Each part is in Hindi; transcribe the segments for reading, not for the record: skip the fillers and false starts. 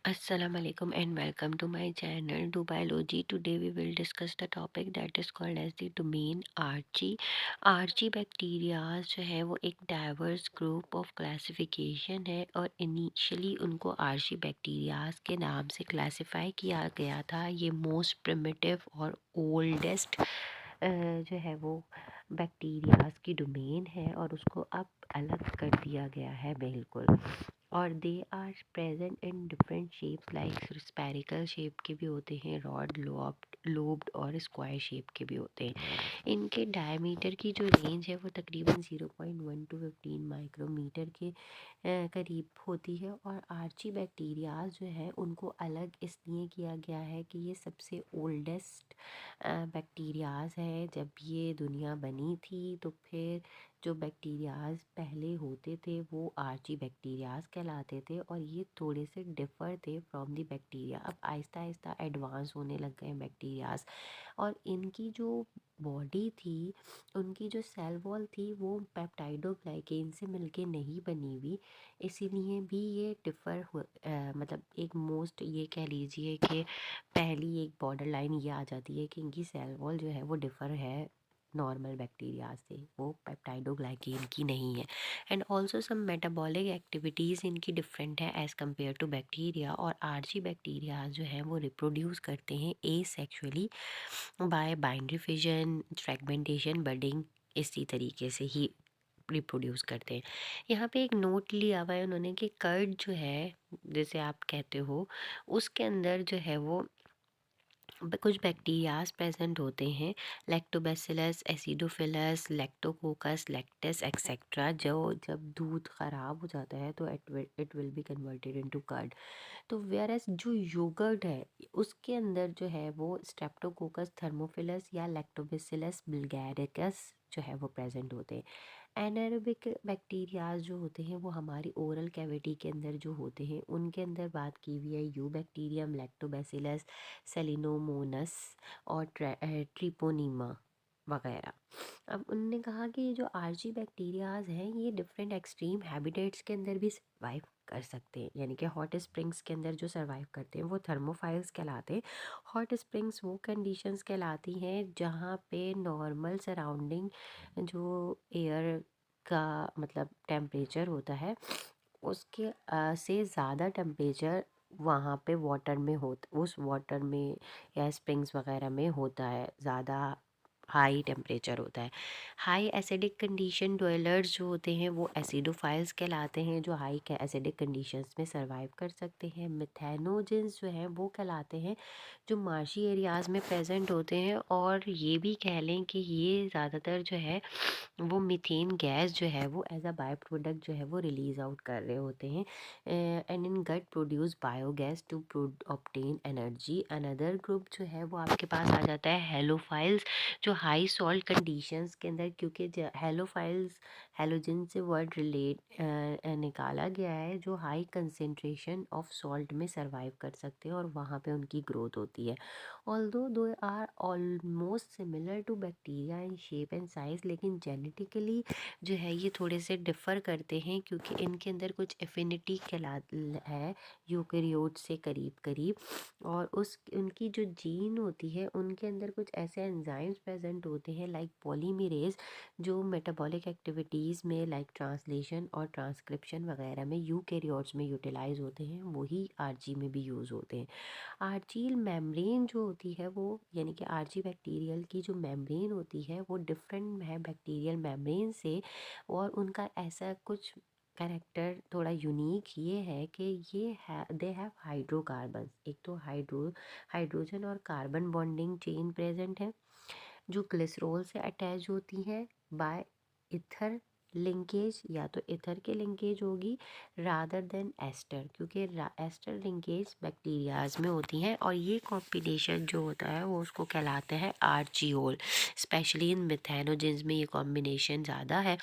Assalamu alaikum and welcome to my channel Do Biology. Today we will discuss the topic that is called as the domain Archie. Archie bacteria जो है वो एक डाइवर्स ग्रुप ऑफ क्लासिफिकेशन है और इनिशियली उनको आर्ची बैक्टीरियाज के नाम से क्लासिफाई किया गया था। ये मोस्ट प्रिमिटिव और ओल्डेस्ट जो है वो बैक्टीरियाज की डोमेन है और उसको अब अलग कर दिया गया है बिल्कुल। और they are present in different shapes like spherical shape के भी होते हैं, रॉड लोब्ड और स्क्वायर शेप के भी होते हैं। इनके डायमीटर की जो रेंज है वो तकरीबन 0.1 टू 15 माइक्रोमीटर के करीब होती है। और आर्ची बैक्टीरियाज जो है उनको अलग इसलिए किया गया है कि ये सबसे ओल्डेस्ट बैक्टीरियाज है। जब ये दुनिया बनी थी तो फिर जो बैक्टीरियाज पहले होते थे वो आर्ची बैक्टीरियाज कहलाते थे और ये थोड़े से डिफ़र थे फ्रॉम द बैक्टीरिया। अब आहिस्ता आहिस्ता एडवांस होने लग गए बैक्टीरियाज और इनकी जो बॉडी थी, उनकी जो सेल वॉल थी वो पेप्टाइडोग्लाइकेन से मिलके नहीं बनी हुई, इसीलिए भी ये डिफ़र मतलब एक मोस्ट ये कह लीजिए कि पहली एक बॉर्डर लाइन ये आ जाती है कि इनकी सेल वॉल जो है वो डिफ़र है नॉर्मल बैक्टीरिया से, वो पेप्टाइडोग्लाइकेन की नहीं है। And also some metabolic activities इनकी डिफरेंट है एज़ कम्पेयर टू बैक्टीरिया। और आर्ची बैक्टीरिया जो है वो रिप्रोड्यूस करते हैं asexually by binary fission, fragmentation, budding, इसी तरीके से ही रिप्रोड्यूस करते हैं। यहाँ पे एक नोट लिया हुआ है उन्होंने कि कर्ड जो है, जैसे आप कहते हो, उसके अंदर जो है वो कुछ बैक्टीरियाज प्रेजेंट होते हैं, lactobacillus, acidophilus, lactococcus, lactis etcetera. जो जब दूध ख़राब हो जाता है तो it will be converted into curd. तो वेयर एज जो योगर्ट है उसके अंदर जो है वो स्ट्रेप्टोकोकस, थर्मोफिलस या लैक्टोबैसिलस बुल्गारिकस जो है वो प्रेजेंट होते हैं। एनारोबिक बैक्टीरियाज जो होते हैं वो हमारी ओरल कैविटी के अंदर जो होते हैं उनके अंदर बात की हुई है यू बैक्टीरियम, लैक्टोबैसिलस, सेलिनोमोनस और ट्रिपोनीमा वगैरह। अब उनने कहा कि ये जो आर्ची बैक्टीरियाज हैं ये डिफरेंट एक्सट्रीम हैबिटेट्स के अंदर भी सर्वाइव कर सकते हैं, यानी कि हॉट स्प्रिंग्स के अंदर जो सर्वाइव करते हैं वो थर्मोफाइल्स कहलाते हैं। हॉट स्प्रिंग्स वो कंडीशंस कहलाती हैं जहाँ पे नॉर्मल सराउंडिंग जो एयर का मतलब टेम्परेचर होता है उसके से ज़्यादा टेम्परेचर वहाँ पे वाटर में उस वाटर में या स्प्रिंग्स वगैरह में होता है, ज़्यादा हाई टेम्परेचर होता है। हाई एसिडिक कंडीशन डवेलर्स जो होते हैं वो एसिडोफाइल्स कहलाते हैं, जो हाई एसिडिक कंडीशंस में सर्वाइव कर सकते हैं। मिथेनोजेंस जो हैं वो कहलाते हैं, जो मार्शी एरियाज़ में प्रेजेंट होते हैं। और ये भी कह लें कि ये ज़्यादातर जो है वो मीथेन गैस जो है वो एज अ बाय प्रोडक्ट जो है वो रिलीज आउट कर रहे होते हैं। And in gut produce biogas to obtain energy. Another group जो है वो आपके पास आ जाता है हेलोफाइल्स, जो हाई सॉल्ट कंडीशंस के अंदर, क्योंकि हेलोफाइल्स हेलोजन से वर्ड रिलेट निकाला गया है, जो हाई कंसेंट्रेशन ऑफ सॉल्ट में सर्वाइव कर सकते हैं और वहाँ पे उनकी ग्रोथ होती है। Although those are almost similar to bacteria in shape and size, लेकिन जेनेटिकली जो है ये थोड़े से डिफ़र करते हैं क्योंकि इनके अंदर कुछ एफिनिटी कहला है यूकेरियोट से करीब करीब। और उस उनकी जो जीन होती है उनके अंदर कुछ ऐसे एंजाइम्स प्रेजेंट होते हैं लाइक पॉलीमरेज, जो मेटाबॉलिक एक्टिविटीज़ में लाइक ट्रांसलेशन और ट्रांसक्रिप्शन वगैरह में यूकेरियोट्स में यूटिलाइज होते हैं, वही आरजी में भी यूज़ होते हैं। आर्चील मेम्ब्रेन जो होती है वो, यानी कि आर्ची बैक्टीरियल की जो मेम्ब्रेन होती है वो डिफरेंट है बैक्टीरियल मेम्ब्रेन से। और उनका ऐसा कुछ करेक्टर थोड़ा यूनिक ये है कि ये है दे हैव हाइड्रोकार्बन, एक तो हाइड्रोजन और कार्बन बॉन्डिंग चेन प्रेजेंट है जो ग्लिसरॉल से अटैच होती है बाय इथर लिंकेज, या तो इथर की लिंकेज होगी रादर देन एस्टर, क्योंकि एस्टर लिंकेज बैक्टीरियाज में होती हैं और ये कॉम्बिनेशन जो होता है वो उसको कहलाते हैं आर्चियोल। स्पेशली इन मिथेनोजेंस में ये कॉम्बिनेशन ज़्यादा है,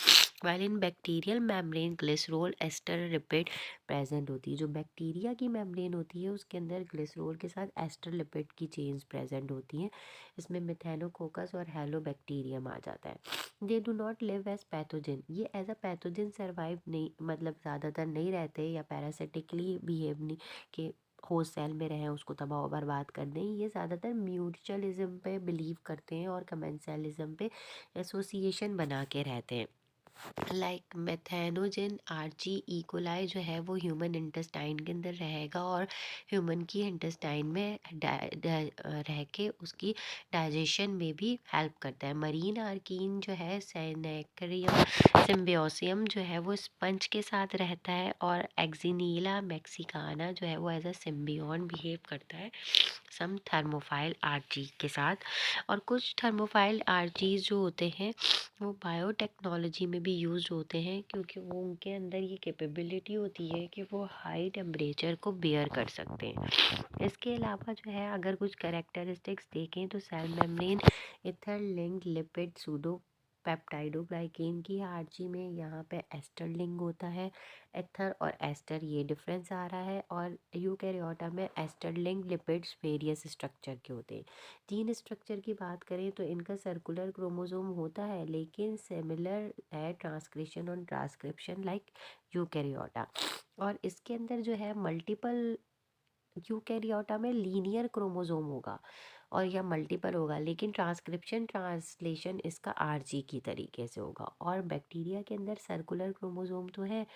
while in bacterial membrane glycerol ester lipid present होती है। जो बैक्टीरिया की मेम्ब्रेन होती है उसके अंदर ग्लिसरॉल के साथ एस्टर लिपिड की चेन्स प्रेजेंट होती हैं, इसमें मिथेनोकोकस और हेलोबैक्टीरियम आ जाता है। They do not live as pathogen, ये एज अ पैथोजन सर्वाइव नहीं, मतलब ज़्यादातर नहीं रहते या पैरासिटिकली बिहेव नहीं के होस्ट सेल में रहें, उसको तबाह और बर्बाद कर दें। ये ज़्यादातर म्यूचुअलिज्म पे बिलीव करते हैं और कमेंसलिज्म पे एसोसिएशन बना के रहते हैं। लाइक मेथेनोजेन आर्ची इकोलाई जो है वो ह्यूमन इंटेस्टाइन के अंदर रहेगा और ह्यूमन की इंटेस्टाइन में रह के उसकी डाइजेशन में भी हेल्प करता है। मरीन आर्कीन जो है सैनेक्रियम सिम्बियोसियम जो है वो स्पंज के साथ रहता है और एक्जिनीला मैक्सिकाना जो है वो एज अ सिम्बियोन बिहेव करता है सम थर्मोफाइल आर्ची के साथ। और कुछ थर्मोफाइल आर्चीज जो होते हैं वो बायोटेक्नोलॉजी में भी यूज होते हैं, क्योंकि वो उनके अंदर ये कैपेबिलिटी होती है कि वो हाई टेम्परेचर को बेयर कर सकते हैं। इसके अलावा जो है अगर कुछ कैरेक्टरिस्टिक्स देखें तो cell membrane ether linked lipid pseudo peptidoglycan की आर्ची में यहाँ पे एस्टर लिंक होता है। एथर और एस्टर ये डिफरेंस आ रहा है, और यूकैरियोटा में ester link lipids various structure के होते हैं। जीन स्ट्रक्चर की बात करें तो इनका सर्कुलर क्रोमोसोम होता है लेकिन सिमिलर है ट्रांसक्रिप्शन और ट्रांसक्रिप्शन लाइक यूकैरियोटा। और इसके अंदर जो है मल्टीपल यूकैरियोटा में लीनियर क्रोमोसोम होगा और या मल्टीपल होगा, लेकिन ट्रांसक्रिप्शन ट्रांसलेशन इसका आरजी की तरीके से होगा। और बैक्टीरिया के अंदर सर्कुलर क्रोमोसोम तो है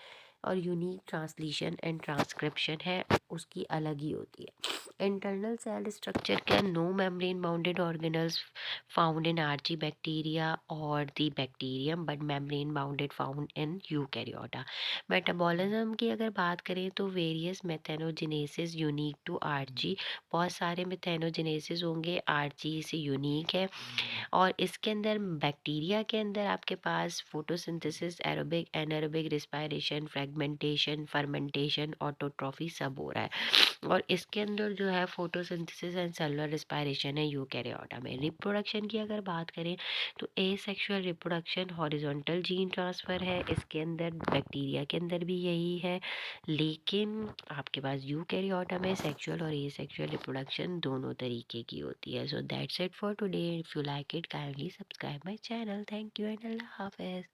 और यूनिक ट्रांसलेशन एंड ट्रांसक्रिप्शन है, उसकी अलग ही होती है। इंटरनल सेल स्ट्रक्चर के no membrane bounded organelles found in archaea bacteria और the bacterium but membrane bounded found in eukaryota. Metabolism की अगर बात करें तो various methanogenesis unique to archaea, बहुत सारे मेथेनोजेनेसिस होंगे, आर्ची से यूनिक है। और इसके अंदर बैक्टीरिया के अंदर आपके पास photosynthesis, aerobic anaerobic respiration, fragmentation, fermentation, autotrophy सब हो रहा है। और इसके अंदर जो है फोटोसिंथेसिस एंड सेलुलर रिस्पायरेशन है यूकैरियोटा में। रिप्रोडक्शन की अगर बात करें तो asexual reproduction horizontal gene transfer है, इसके अंदर बैक्टीरिया के अंदर भी यही है, लेकिन आपके पास यूकैरियोटा में सेक्सुअल और एसेक्सुअल रिप्रोडक्शन दोनों तरीके की होती है। So that's it for today. If you like it kindly subscribe my channel. Thank you and अल्लाह हाफिज़।